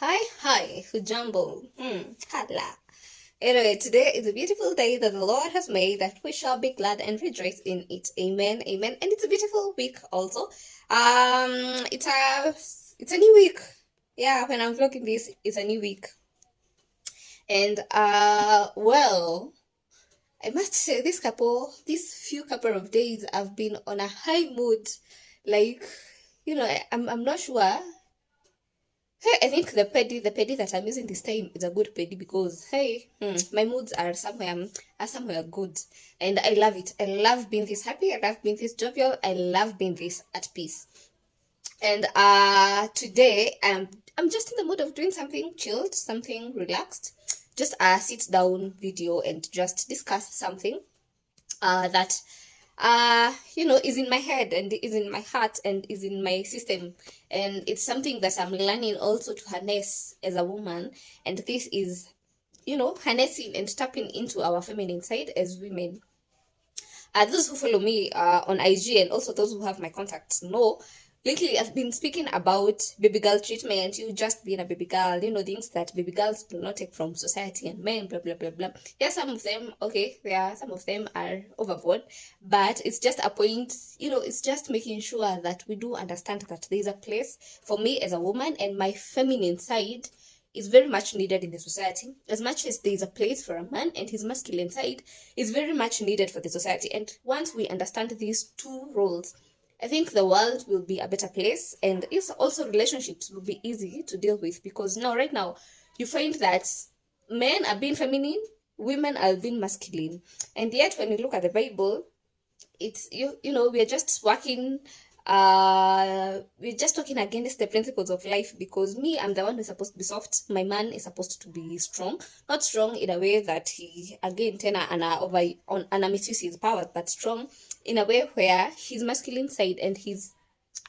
Hi, hujambo. Hala. Anyway, today is a beautiful day that the Lord has made, that we shall be glad and rejoice in it. Amen, amen. And it's a beautiful week also. It's a new week. Yeah, when I'm vlogging this, it's a new week. And well, I must say these few couple of days, I've been on a high mood. Like, I'm not sure. Hey, I think the pedi that I'm using this time is a good pedi because my moods are somewhere good, and I love it. I love being this happy. I love being this jovial. I love being this at peace. And today I'm just in the mood of doing something chilled, something relaxed, just a sit down video and just discuss something that is in my head and is in my heart and is in my system, and it's something that I'm learning also to harness as a woman. And this is harnessing and tapping into our feminine side as women. Those who follow me on IG and also those who have my contacts know, lately I've been speaking about baby girl treatment, you just being a baby girl, things that baby girls do not take from society and men, blah, blah, blah, blah. Yeah, some of them, okay, some of them are overboard, but it's just a point, it's just making sure that we do understand that there's a place for me as a woman, and my feminine side is very much needed in the society. As much as there is a place for a man and his masculine side is very much needed for the society. And once we understand these two roles, I think the world will be a better place, and it's also relationships will be easy to deal with, because right now you find that men are being feminine, women are being masculine, and yet when you look at the Bible, it's we're just talking against the principles of life, because me, I'm the one who's supposed to be soft, my man is supposed to be strong, not strong in a way that he again tena ana misuse his powers, but strong in a way where his masculine side and his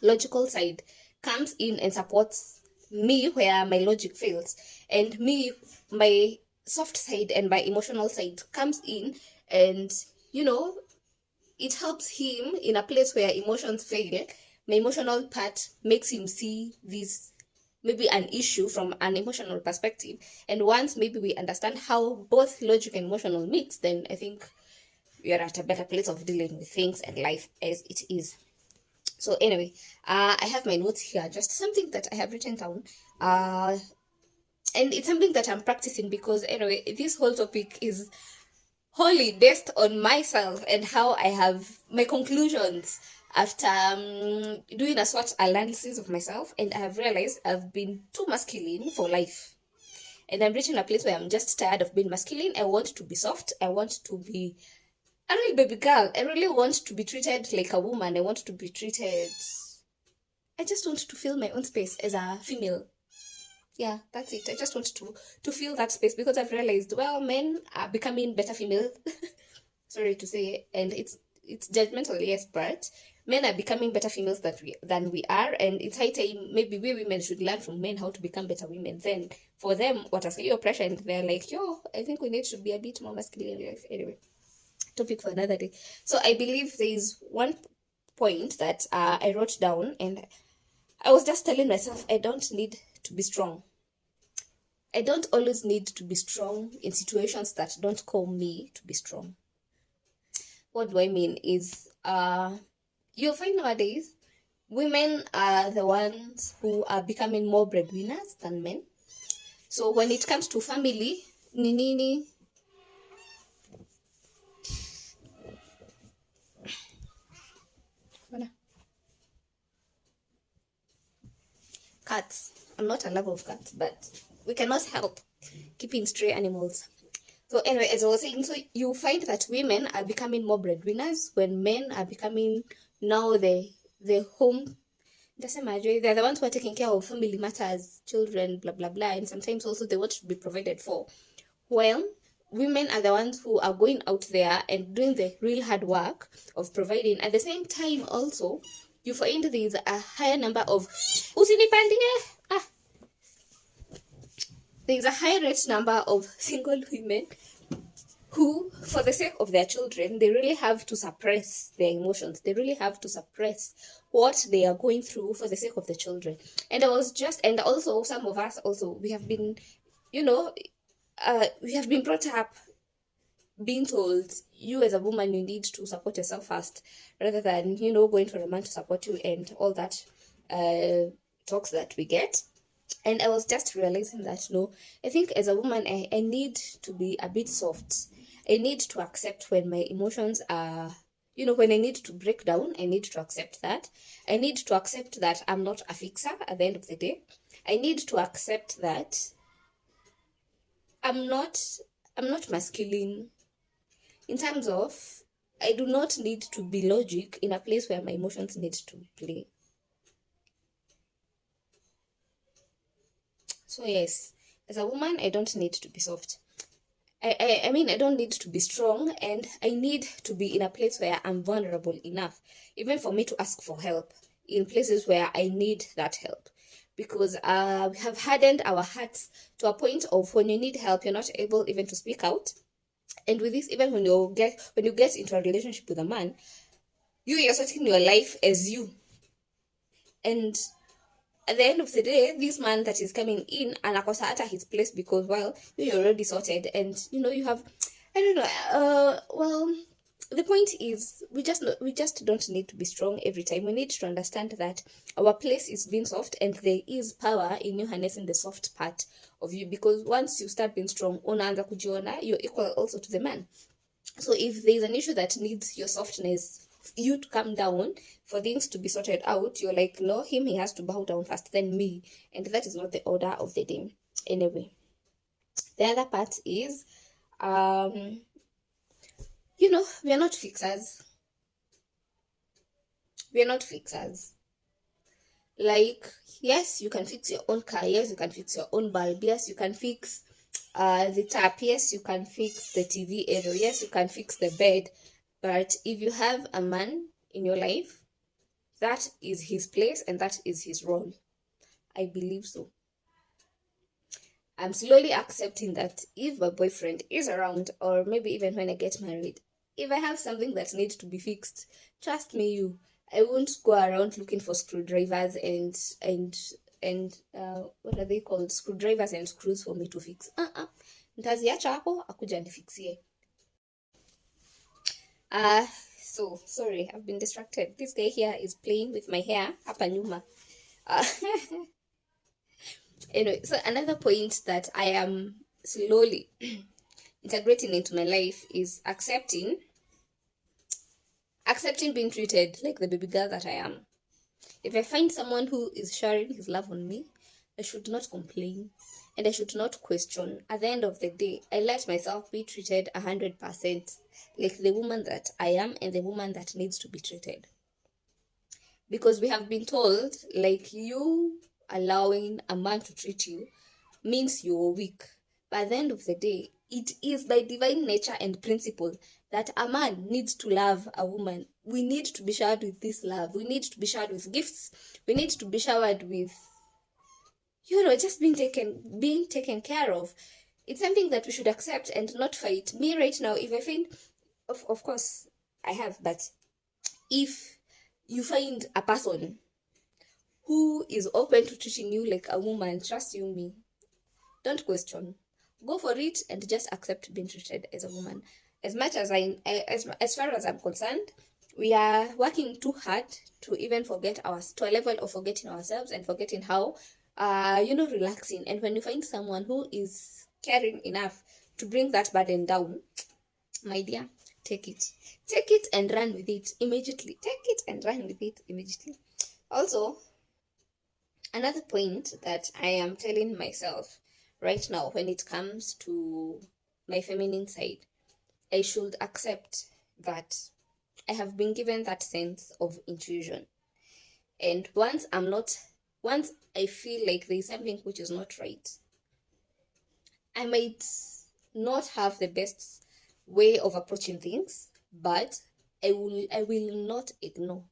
logical side comes in and supports me where my logic fails, and me, my soft side and my emotional side comes in, and it helps him in a place where emotions fail. My emotional part makes him see this maybe an issue from an emotional perspective. And once maybe we understand how both logic and emotional mix, then I think we are at a better place of dealing with things and life as it is. So anyway, I have my notes here, just something that I have written down. And it's something that I'm practicing, because anyway, this whole topic is wholly based on myself and how I have my conclusions after doing a SWOT analysis of myself, and I have realized I've been too masculine for life. And I'm reaching a place where I'm just tired of being masculine. I want to be soft. I want to be a real baby girl. I really want to be treated like a woman. I want to be treated. I just want to feel my own space as a female. Yeah, that's it. I just want to feel that space, because I've realized, well, men are becoming better female. Sorry to say, and it's judgmental, yes, but men are becoming better females than we are, and it's high time maybe we women should learn from men how to become better women. Then for them, what is your pressure, and they're like, I think we need to be a bit more masculine in life. Anyway, topic for another day. So I believe there is one point that I wrote down, and I was just telling myself I don't need to be strong. I don't always need to be strong in situations that don't call me to be strong. What do I mean is, you'll find nowadays women are the ones who are becoming more breadwinners than men. So when it comes to family, nini, cats. I'm not a lover of cats, but we cannot help keeping stray animals. So anyway, as I was saying, so you find that women are becoming more breadwinners when men are becoming now the home. They're the ones who are taking care of family matters, children, blah blah blah, and sometimes also they want to be provided for. Well, women are the ones who are going out there and doing the real hard work of providing. At the same time, also, you find there is a higher number of there is a high rate number of single women who, for the sake of their children, they really have to suppress their emotions. They really have to suppress what they are going through for the sake of the children. And I was just, and also some of us also, we have been, you know, we have been brought up being told you as a woman you need to support yourself first rather than going for a man to support you and all that talks that we get. And I was just realizing that no, I think as a woman I need to be a bit soft. I need to accept when my emotions are, when I need to break down. I need to accept that. I need to accept that I'm not a fixer at the end of the day. I need to accept that i'm not I'm not masculine in terms of I do not need to be logic in a place where my emotions need to play. So yes, as a woman, I don't need to be soft. I mean, I don't need to be strong, and I need to be in a place where I'm vulnerable enough, even for me to ask for help in places where I need that help. Because we have hardened our hearts to a point of when you need help, you're not able even to speak out. And with this, even when you get into a relationship with a man, you're setting your life as you. And at the end of the day, this man that is coming in anakosa at his place because, well, you're already sorted and you have, I don't know. Well, the point is we just don't need to be strong every time. We need to understand that our place is being soft, and there is power in you harnessing the soft part of you, because once you start being strong, unaanza kujiona you're equal also to the man. So if there's an issue that needs your softness, you to come down for things to be sorted out, you're like, no, he has to bow down first, then me. And that is not the order of the day. Anyway, the other part is, we are not fixers. We are not fixers. Like, yes, you can fix your own car. Yes, you can fix your own bulb. Yes, you can fix the tap. Yes, you can fix the TV area. Yes, you can fix the bed. But if you have a man in your life, that is his place and that is his role. I believe so. I'm slowly accepting that if my boyfriend is around, or maybe even when I get married, if I have something that needs to be fixed, trust me, I won't go around looking for screwdrivers and what are they called? Screwdrivers and screws for me to fix. Ntaziacha hapo akuja nifixie. So sorry, I've been distracted. This guy here is playing with my hair hapa nyuma. Anyway, so another point that I am slowly integrating into my life is accepting being treated like the baby girl that I am. If I find someone who is sharing his love on me, I should not complain and I should not question. At the end of the day, I let myself be treated 100% like the woman that I am and the woman that needs to be treated. Because we have been told, like, you allowing a man to treat you means you're weak. But at the end of the day, it is by divine nature and principle that a man needs to love a woman. We need to be showered with this love. We need to be showered with gifts. We need to be showered with, just being taken care of. It's something that we should accept and not fight. Me right now, if I find, of course, I have, but if you find a person who is open to treating you like a woman, trust you me, don't question. Go for it and just accept being treated as a woman. As much as as far as I'm concerned, we are working too hard to even to a level of forgetting ourselves and forgetting how, relaxing. And when you find someone who is caring enough to bring that burden down, my dear, take it and run with it immediately. Take it and run with it immediately. Also, another point that I am telling myself right now when it comes to my feminine side, I should accept that I have been given that sense of intuition. And once I feel like there's something which is not right, I might not have the best way of approaching things, but I will not ignore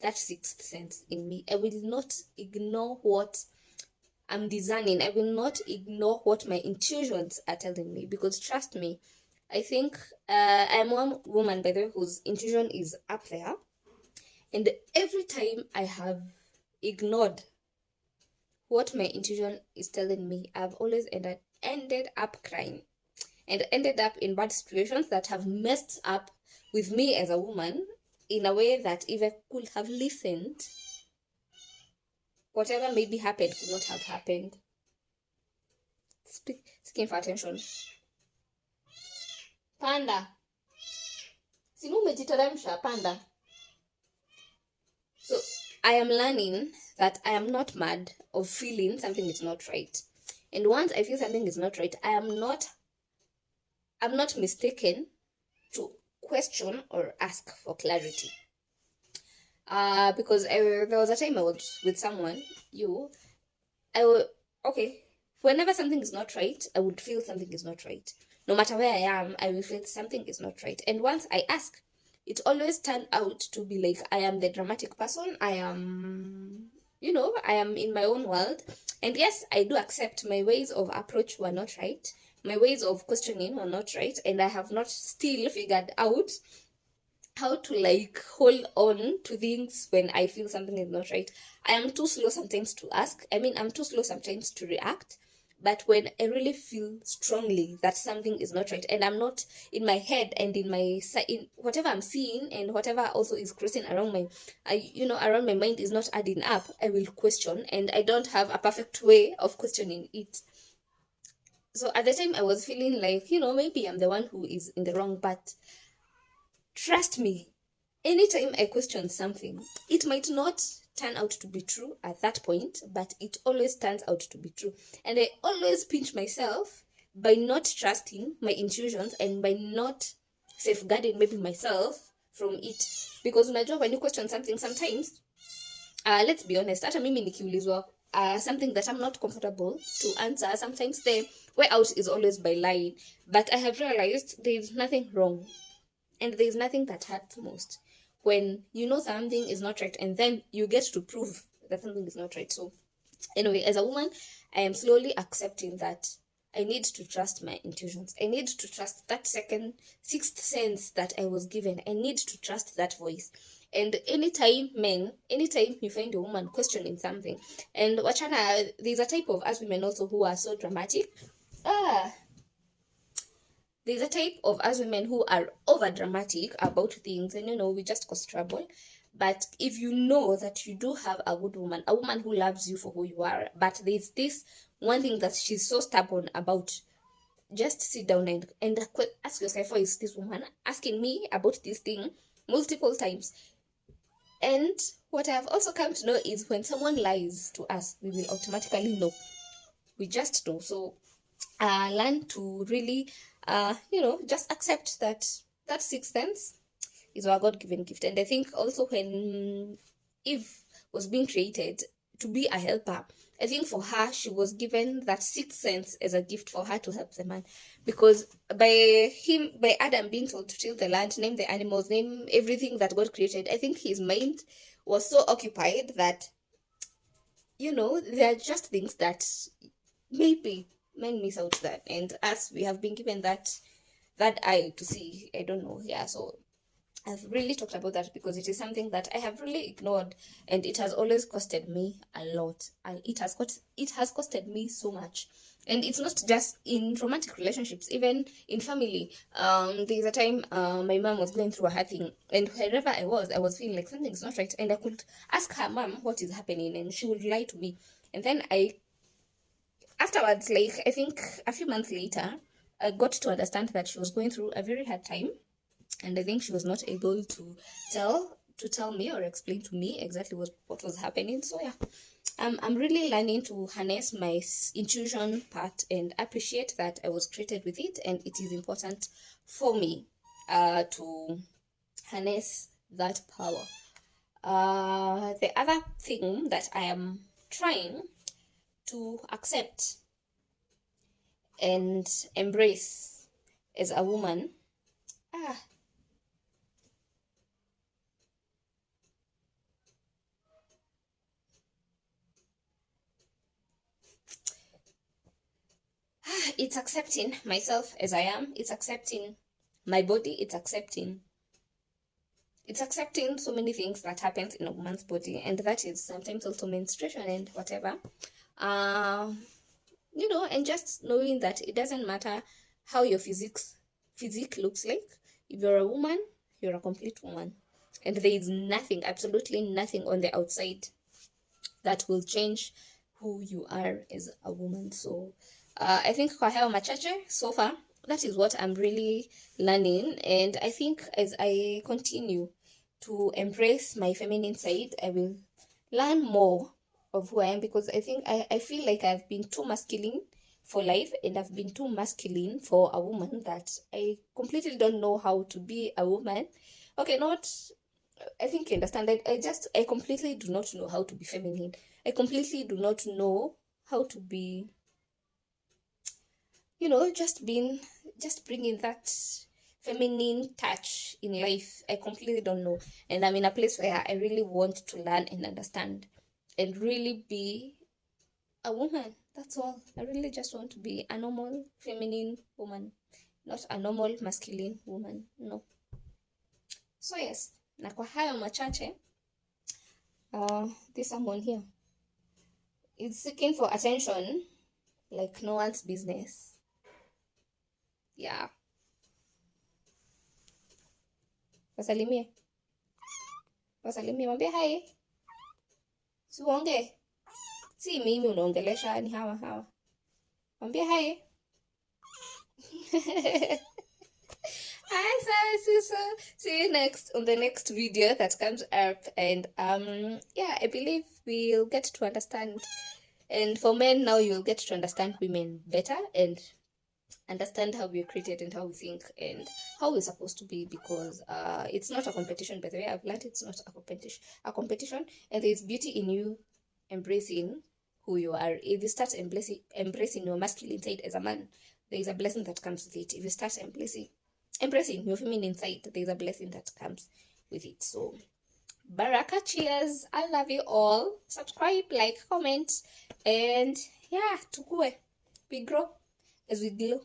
that sixth sense in me. I will not ignore what I'm discerning. I will not ignore what my intuitions are telling me, because trust me, I think I'm one woman, by the way, whose intuition is up there. And every time I have ignored what my intuition is telling me, I've always ended up crying and ended up in bad situations that have messed up with me as a woman in a way that if I could have listened, whatever maybe happened could not have happened. Seeking for attention. Panda. Sinu umejiteremsha panda. So I am learning that I am not mad of feeling something is not right. And once I feel something is not right, I'm not mistaken to question or ask for clarity. Because there was a time I was with someone, okay, whenever something is not right, I would feel something is not right. No matter where I am, I will feel something is not right. And once I ask, it always turned out to be like I am the dramatic person. I am, I am in my own world. And yes, I do accept my ways of approach were not right. My ways of questioning were not right. And I have not still figured out how to like hold on to things when I feel something is not right. I am too slow sometimes to ask. I mean, I'm too slow sometimes to react. But when I really feel strongly that something is not right, and I'm not in my head and in whatever I'm seeing and whatever also is crossing around around my mind is not adding up, I will question, and I don't have a perfect way of questioning it. So at the time, I was feeling like maybe I'm the one who is in the wrong, but trust me, anytime I question something, it might not turn out to be true at that point, but it always turns out to be true. And I always pinch myself by not trusting my intuitions and by not safeguarding maybe myself from it. Because unajua when you question something, sometimes, let's be honest, hata mimi nikiulizwa something that I'm not comfortable to answer, sometimes the way out is always by lying. But I have realized there is nothing wrong. And there's nothing that hurts most when you know something is not right and then you get to prove that something is not right. So, anyway, as a woman, I am slowly accepting that I need to trust my intuitions. I need to trust that sixth sense that I was given. I need to trust that voice. And anytime you find a woman questioning something, and wachana, there's a type of us women also who are so dramatic. There's a type of us women who are over dramatic about things, and we just cause trouble. But if you know that you do have a good woman, a woman who loves you for who you are, but there's this one thing that she's so stubborn about, just sit down and ask yourself, why is this woman asking me about this thing multiple times? And what I've also come to know is when someone lies to us, we will automatically know. We just know. So learn to really just accept that sixth sense is our God-given gift. And I think also when Eve was being created to be a helper, I think for her, she was given that sixth sense as a gift for her to help the man. Because by Adam being told to till the land, name the animals, name everything that God created, I think his mind was so occupied that there are just things that maybe men miss out that, and us, we have been given that eye to see. I don't know. Yeah, so I've really talked about that because it is something that I have really ignored, and it has always costed me a lot. And it has costed me so much. And it's not just in romantic relationships, even in family. There's a time my mom was going through a hard thing, and wherever I was feeling like something's not right, and I could ask her, "Mom, what is happening?" And she would lie to me. And then afterwards, like I think a few months later, I got to understand that she was going through a very hard time, and I think she was not able to tell me or explain to me exactly what was happening. So yeah, I'm really learning to harness my intuition part and appreciate that I was created with it, and it is important for me to harness that power. The other thing that I am trying to accept and embrace as a woman. It's accepting myself as I am. It's accepting My body, it's accepting so many things that happens in a woman's body, and that is sometimes also menstruation and whatever. um and just knowing that it doesn't matter how your physique looks like. If you're a woman, you're a complete woman, and there is nothing, absolutely nothing on the outside that will change who you are as a woman. So I think kwa hayo machache so far, that is what I'm really learning. And I think as I continue to embrace my feminine side, I will learn more of who I am, because I think I feel like I've been too masculine for life, and I've been too masculine for a woman, that I completely don't know how to be a woman. Okay, not, I think you understand. I completely do not know how to be feminine. I completely do not know how to be, just bringing that feminine touch in life. I completely don't know. And I'm in a place where I really want to learn and understand and really be a woman. That's all. I really just want to be a normal feminine woman, not a normal masculine woman. No. So yes, na kwa hayo machache, this someone here is seeking for attention like no one's business. Yeah. Wasalimie. Wasalimie, mwambie hai. Si uongee. Si mimi unaongelesha, ni hawa. Mwambie hai. Hi, so see you next on the next video that comes up. And yeah, I believe we'll get to understand, and for men now, you'll get to understand women better and understand how we're created and how we think and how we're supposed to be, because it's not a competition. By the way, I've learned it's not a competition, and there's beauty in you embracing who you are. If you start embracing your masculine side as a man, there is a blessing that comes with it. If you start embracing your feminine side, there's a blessing that comes with it. So baraka, cheers, I love you all. Subscribe, like, comment, and yeah, tukue, we grow as we glow.